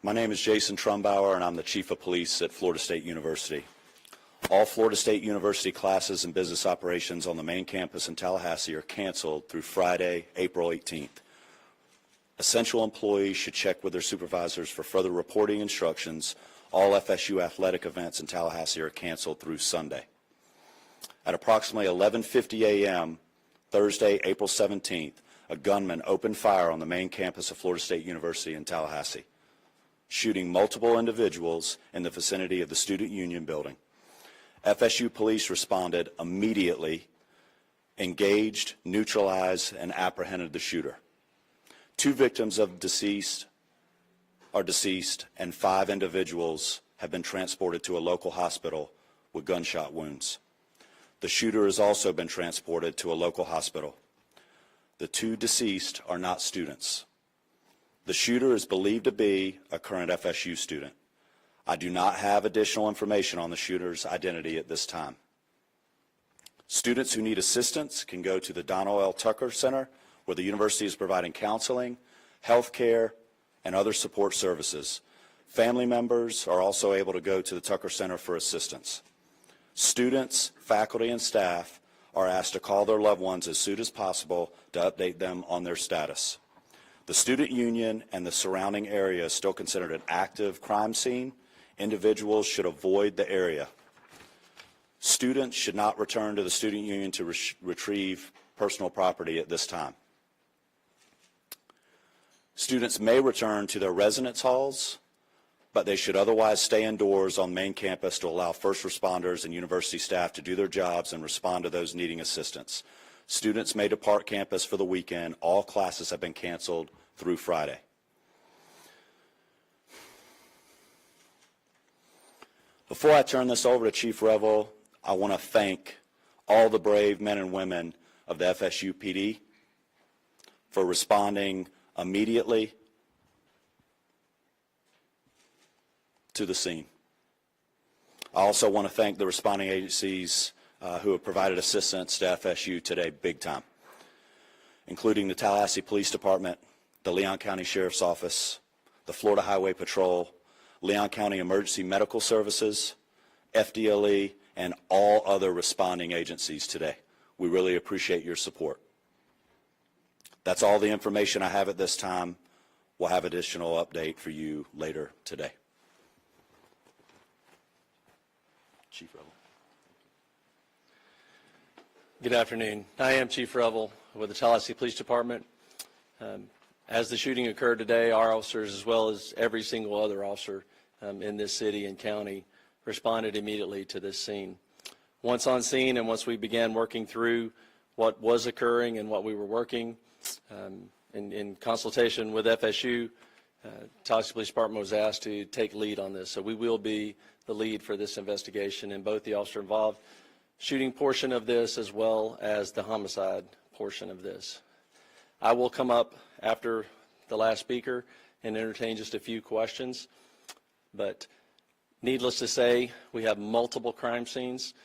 My name is Jason Trumbauer, and I'm the Chief of Police at Florida State University. All Florida State University classes in business operations on the main campus in Tallahassee are canceled through Friday, April 18th. Essential employees should check with their supervisors for further reporting instructions. All FSU athletic events in Tallahassee are canceled through Sunday. At approximately 11:50 a.m. Thursday, April 17th, a gunman opened fire on the main campus of Florida State University in Tallahassee, shooting multiple individuals in the vicinity of the Student Union building. FSU police responded immediately, engaged, neutralized, and apprehended the shooter. 2 victims are deceased, and 5 individuals have been transported to a local hospital with gunshot wounds. The shooter has also been transported to a local hospital. The 2 deceased are not students. The shooter is believed to be a current FSU student. I do not have additional information on the shooter's identity at this time. Students who need assistance can go to the Donald L. Tucker Center, where the university is providing counseling, health care, and other support services. Family members are also able to go to the Tucker Center for assistance. Students, faculty, and staff are asked to call their loved ones as soon as possible to update them on their status. The student union and the surrounding area is still considered an active crime scene. Individuals should avoid the area. Students should not return to the student union to retrieve personal property at this time. Students may return to their residence halls, but they should otherwise stay indoors on main campus to allow first responders and university staff to do their jobs and respond to those needing assistance. Students may depart campus for the weekend. All classes have been canceled through Friday. Before I turn this over to Chief Revel, I want to thank all the brave men and women of the FSU PD for responding immediately to the scene. I also want to thank the responding agencies who have provided assistance to FSU today big time, including the Tallahassee Police Department, the Leon County Sheriff's Office, the Florida Highway Patrol, Leon County Emergency Medical Services, FDLE, and all other responding agencies today. We really appreciate your support. That's all the information I have at this time. We'll have additional update for you later today. Chief Revel. Good afternoon. I am Chief Revel with the Tallahassee Police Department. As the shooting occurred today, our officers, as well as every single other officer in this city and county, responded immediately to this scene. Once on scene and once we began working through what was occurring and what we were working, in consultation with FSU, Tallahassee Police Department was asked to take lead on this. So we will be the lead for this investigation in both the officer involved shooting portion of this as well as the homicide portion of this. I will come up after the last speaker and entertain just a few questions, but needless to say, we have multiple crime scenes.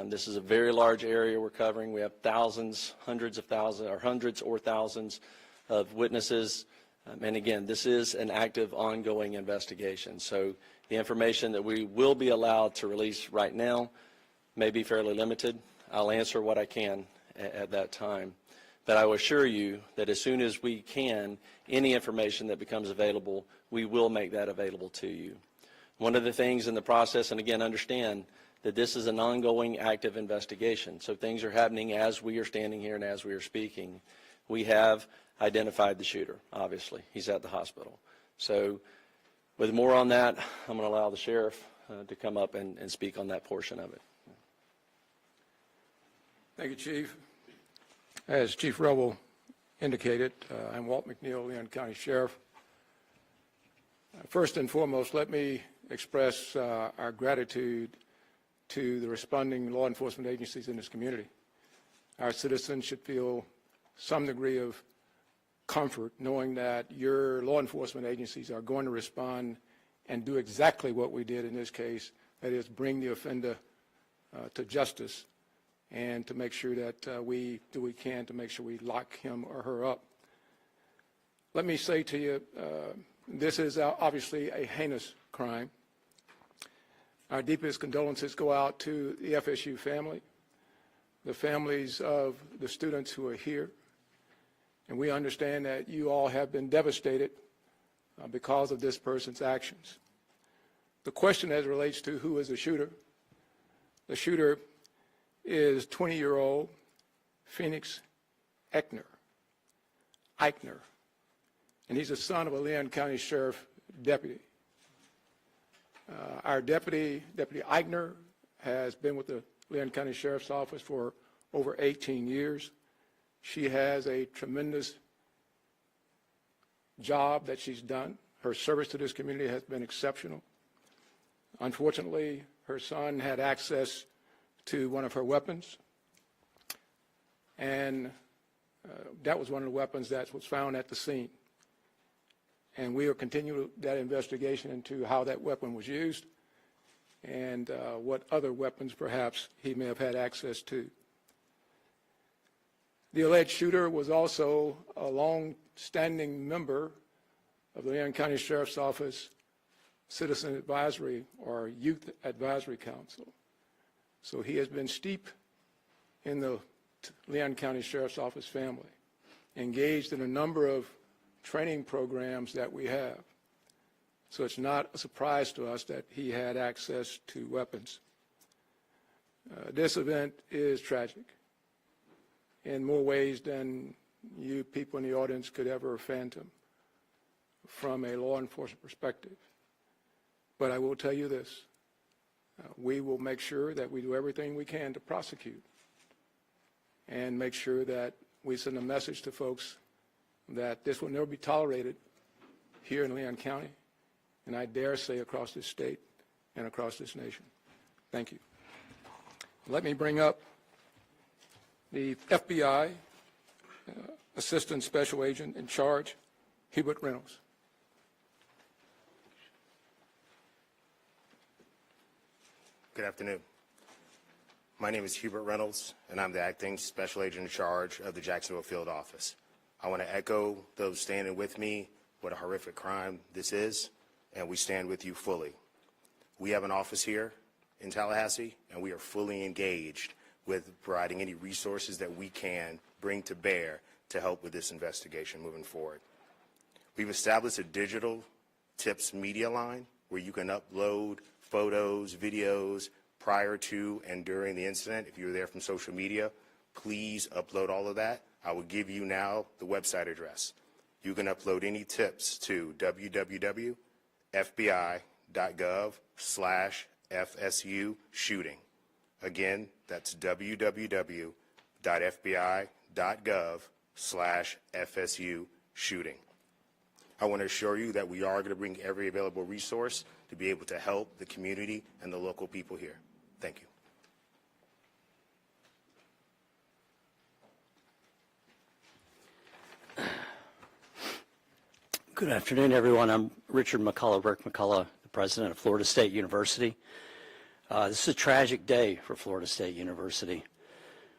This is a very large area we're covering. We have thousands, hundreds or thousands of witnesses. And again, this is an active, ongoing investigation. So the information that we will be allowed to release right now may be fairly limited. I'll answer what I can at that time. But I will assure you that as soon as we can, any information that becomes available, we will make that available to you. One of the things in the process, and again, understand that this is an ongoing active investigation. So things are happening as we are standing here and as we are speaking. We have identified the shooter, obviously. He's at the hospital. So with more on that, I'm going to allow the sheriff to come up and speak on that portion of it. Thank you, Chief. As Chief Revel indicated, I'm Walt McNeil, Leon County Sheriff. First and foremost, let me express our gratitude to the responding law enforcement agencies in this community. Our citizens should feel some degree of comfort knowing that your law enforcement agencies are going to respond and do exactly what we did in this case, that is bring the offender to justice and to make sure that we do what we can to make sure we lock him or her up. Let me say to you This is obviously a heinous crime. Our deepest condolences go out to the FSU family, the families of the students who are here, and we understand that you all have been devastated because of this person's actions. The question as it relates to who is the shooter is 20-year-old Phoenix Eichner, and he's the son of a Leon County Sheriff deputy. Our Deputy Eichner, has been with the Leon County Sheriff's Office for over 18 years. She has a tremendous job that she's done. Her service to this community has been exceptional. Unfortunately, her son had access to one of her weapons, and that was one of the weapons that was found at the scene. And we will continue that investigation into how that weapon was used and what other weapons perhaps he may have had access to. The alleged shooter was also a long-standing member of the Leon County Sheriff's Office Citizen Advisory or Youth Advisory Council. So he has been steeped in the Leon County Sheriff's Office family, engaged in a number of training programs that we have. So it's not a surprise to us that he had access to weapons. This event is tragic in more ways than you people in the audience could ever fathom from a law enforcement perspective. But I will tell you this, we will make sure that we do everything we can to prosecute and make sure that we send a message to folks that this will never be tolerated here in Leon County, and I dare say across this state and across this nation. Thank you. Let me bring up the FBI Assistant Special Agent in charge, Hubert Reynolds. Good afternoon. My name is Hubert Reynolds, and I'm the Acting Special Agent in charge of the Jacksonville Field Office. I want to echo those standing with me what a horrific crime this is, and we stand with you fully. We have an office here in Tallahassee, and we are fully engaged with providing any resources that we can bring to bear to help with this investigation moving forward. We've established a digital tips media line where you can upload photos, videos prior to and during the incident. If you were there from social media, please upload all of that. I will give you now the website address. You can upload any tips to www.fbi.gov/FSU shooting. Again, that's www.fbi.gov/FSU shooting. I want to assure you that we are going to bring every available resource to be able to help the community and the local people here. Thank you. Good afternoon, everyone. I'm Richard McCullough, Rick McCullough, the president of Florida State University. This is a tragic day for Florida State University.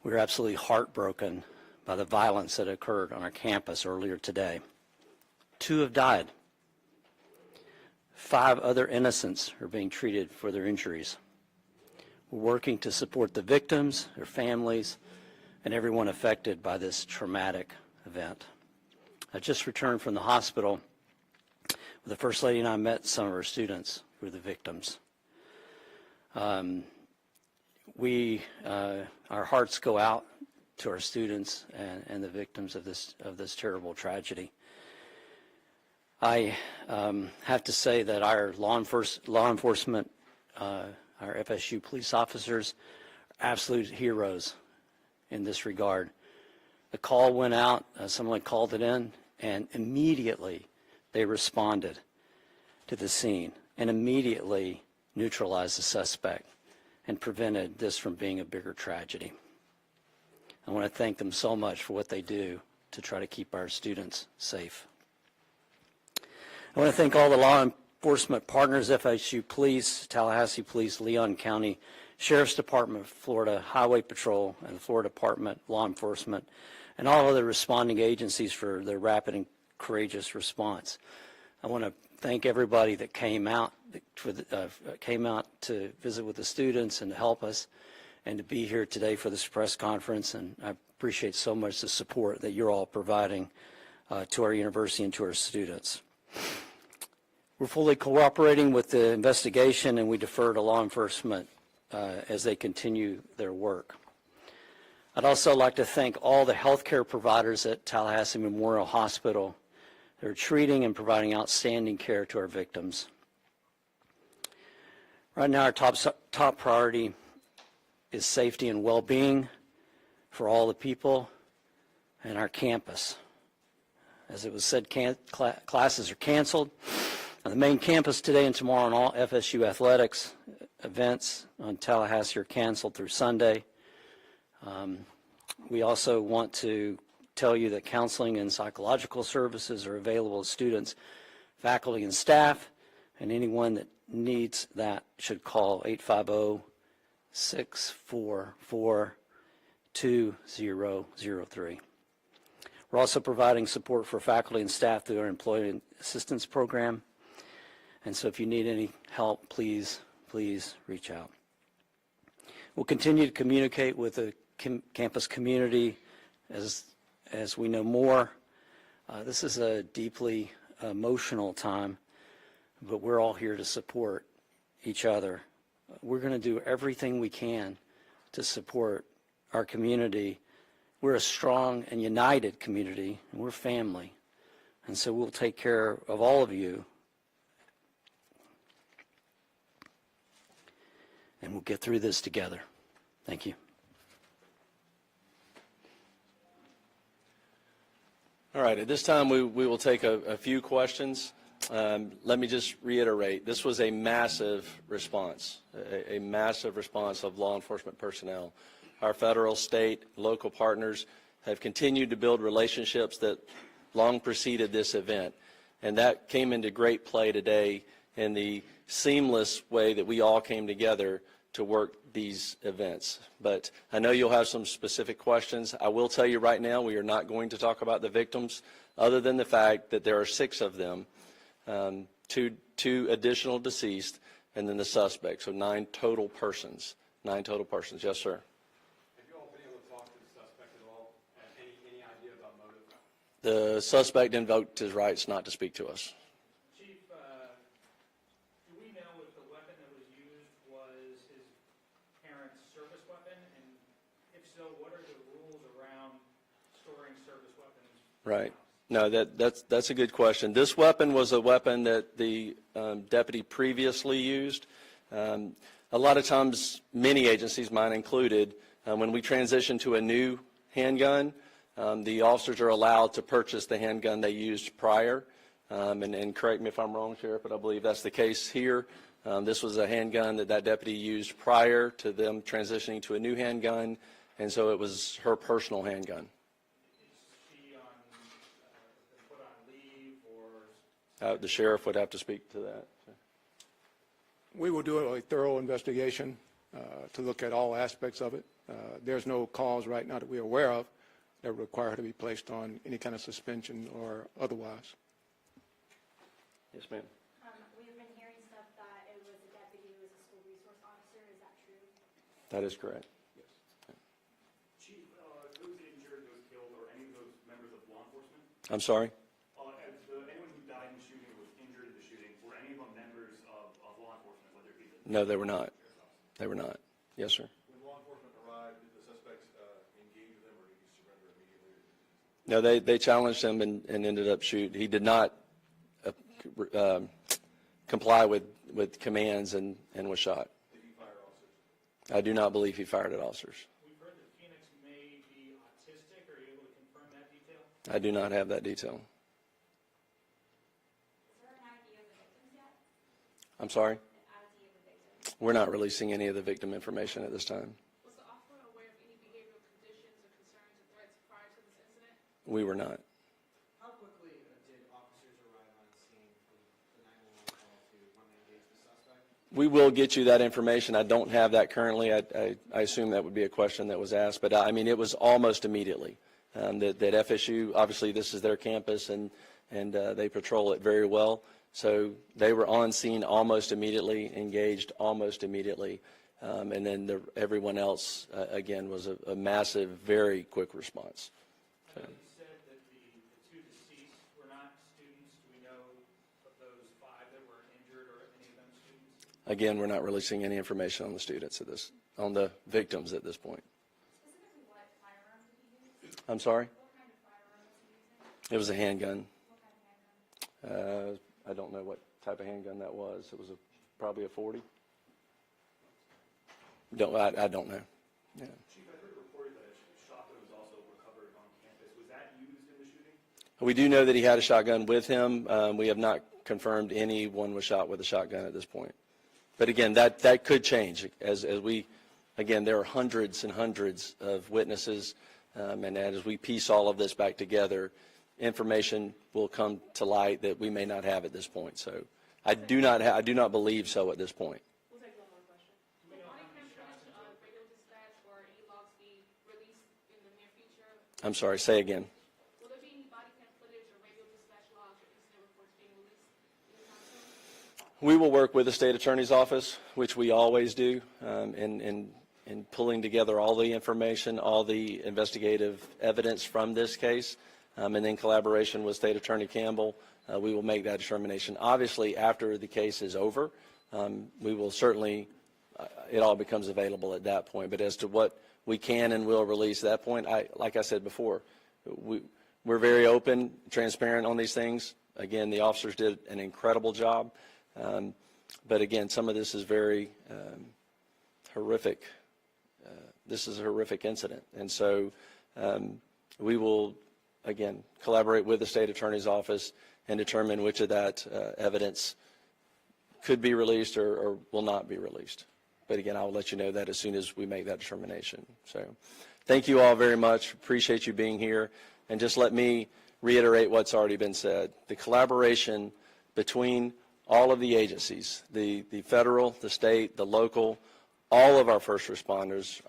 We're absolutely heartbroken by the violence that occurred on our campus earlier today. 2 have died. 5 other innocents are being treated for their injuries. We're working to support the victims, their families, and everyone affected by this traumatic event. I just returned from the hospital. The First Lady and I met some of our students who were the victims. Our hearts go out to our students and the victims of this terrible tragedy. I have to say that our law enforcement, our FSU police officers, are absolute heroes in this regard. The call went out, someone called it in, and immediately they responded to the scene and immediately neutralized the suspect and prevented this from being a bigger tragedy. I want to thank them so much for what they do to try to keep our students safe. I want to thank all the law enforcement partners, FSU Police, Tallahassee Police, Leon County Sheriff's Department, Florida Highway Patrol, and the Florida Department of Law Enforcement, and all other responding agencies for their rapid and courageous response. I want to thank everybody that came out to visit with the students and to help us and to be here today for this press conference. And I appreciate so much the support that you're all providing to our university and to our students. We're fully cooperating with the investigation, and we defer to law enforcement as they continue their work. I'd also like to thank all the healthcare providers at Tallahassee Memorial Hospital. They're treating and providing outstanding care to our victims. Right now, our top priority is safety and well-being for all the people and our campus. As it was said, classes are canceled. On the main campus today and tomorrow, and all FSU athletics events on Tallahassee are canceled through Sunday. We also want to tell you that counseling and psychological services are available to students, faculty, and staff, and anyone that needs that should call 850-644-2003. We're also providing support for faculty and staff through our Employee Assistance Program. And so if you need any help, please reach out. We'll continue to communicate with the campus community as we know more. This is a deeply emotional time, but we're all here to support each other. We're going to do everything we can to support our community. We're a strong and united community, and we're family. And so we'll take care of all of you. And we'll get through this together. Thank you. All right, at this time we will take a few questions. Let me just reiterate, this was a massive response, a massive response of law enforcement personnel. Our federal, state, local partners have continued to build relationships that long preceded this event, and that came into great play today in the seamless way that we all came together to work these events. But I know you'll have some specific questions. I will tell you right now, we are not going to talk about the victims, other than the fact that there are 6 of them, two additional deceased, and then the suspect, so 9 total persons. 9 total persons. Yes, sir. Have you all been able to talk to the suspect at all? Any idea about motive? The suspect invoked his rights not to speak to us. Chief, do we know if the weapon that was used was his parents' service weapon? And if so, what are the rules around storing service weapons? Right. No, that's a good question. This weapon was a weapon that the deputy previously used. A lot of times, many agencies, mine included, when we transition to a new handgun, the officers are allowed to purchase the handgun they used prior. And correct me if I'm wrong, Sheriff, but I believe that's the case here. This was a handgun that deputy used prior to them transitioning to a new handgun, and so it was her personal handgun. The sheriff would have to speak to that. We will do a thorough investigation to look at all aspects of it. There's no cause right now that we're aware of that would require her to be placed on any kind of suspension or otherwise. Yes, ma'am. We've been hearing stuff that it was a deputy who was a school resource officer. Is that true? That is correct. Chief, those injured, those killed, or any of those members of law enforcement? I'm sorry? Anyone who died in the shooting or was injured in the shooting, were any of them members of law enforcement, whether it be the... No, they were not. They were not. Yes, sir. When law enforcement arrived, did the suspects engage with them, or did he surrender immediately? No, they challenged him and ended up shooting. He did not comply with commands and was shot. Did he fire officers? I do not believe he fired at officers. We've heard that Phoenix may be autistic. Are you able to confirm that detail? I do not have that detail. Is there an ID of the victims yet? I'm sorry? An ID of the victims? We're not releasing any of the victim information at this time. Was the officer aware of any behavioral conditions or concerns or threats prior to this incident? We were not. How quickly did officers arrive on scene from the 911 call to when they engaged the suspect? We will get you that information. I don't have that currently. I assume that would be a question that was asked, but I mean, it was almost immediately. That FSU, obviously this is their campus, and and they patrol it very well. So they were on scene almost immediately, engaged almost immediately, and then everyone else, again, was a massive, very quick response. I know you said that the two deceased were not students. Do we know of those 5 that were injured or any of them students? Again, we're not releasing any information on the students on the victims at this point. Specifically, what firearm did he use? I'm sorry? What kind of firearm was he using? It was a handgun. What kind of handgun? I don't know what type of handgun that was. It was probably a 40. I don't know. Yeah. Chief, I heard reported that a shotgun was also recovered on campus. Was that used in the shooting? We do know that he had a shotgun with him. We have not confirmed anyone was shot with a shotgun at this point. But again, that could change again, there are hundreds and hundreds of witnesses, and as we piece all of this back together, information will come to light that we may not have at this point. So I do not believe so at this point. We'll take one more question. Will body cam footage, radio dispatch, or any logs be released in the near future? I'm sorry, say again. Will there be any body cam footage or radio dispatch logs or incident reports being released anytime soon? We will work with the state attorney's office, which we always do, in pulling together all the information, all the investigative evidence from this case, and in collaboration with State Attorney Campbell, we will make that determination. Obviously, after the case is over, we will certainly, it all becomes available at that point. But as to what we can and will release at that point, like I said before, we're very open, transparent on these things. Again, the officers did an incredible job. But again, some of this is very horrific. This is a horrific incident. And so we will, again, collaborate with the state attorney's office and determine which of that evidence could be released or will not be released. But again, I will let you know that as soon as we make that determination. So thank you all very much. Appreciate you being here. And just let me reiterate what's already been said. The collaboration between all of the agencies, the federal, the state, the local, all of our first responders,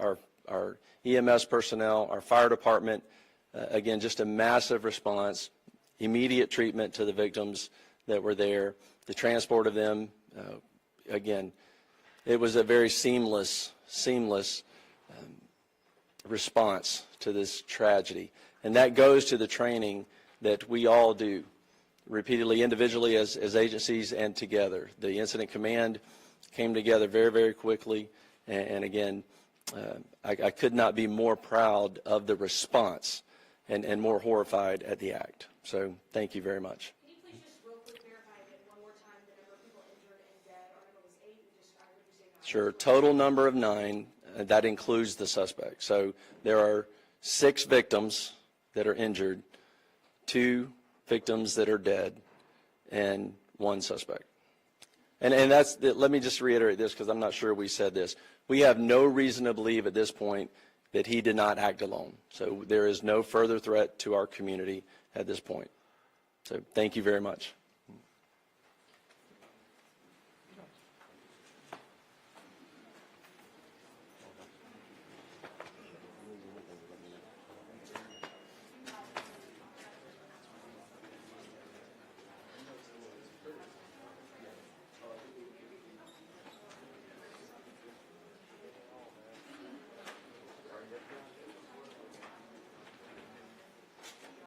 our EMS personnel, our fire department, again, just a massive response, immediate treatment to the victims that were there, the transport of them. Again, it was a very seamless response to this tragedy. And that goes to the training that we all do repeatedly, individually as agencies and together. The incident command came together very, very quickly. And again, I could not be more proud of the response and more horrified at the act. So thank you very much. Can you please just real quick verify again one more time the number of people injured and dead? Our number was 8. I heard you say 9. Sure. Total number of 9. That includes the suspect. So there are 6 victims that are injured, 2 victims that are dead, and 1 suspect. And that's, let me just reiterate this because I'm not sure we said this. We have no reason to believe at this point that he did not act alone. So there is no further threat to our community at this point. So thank you very much.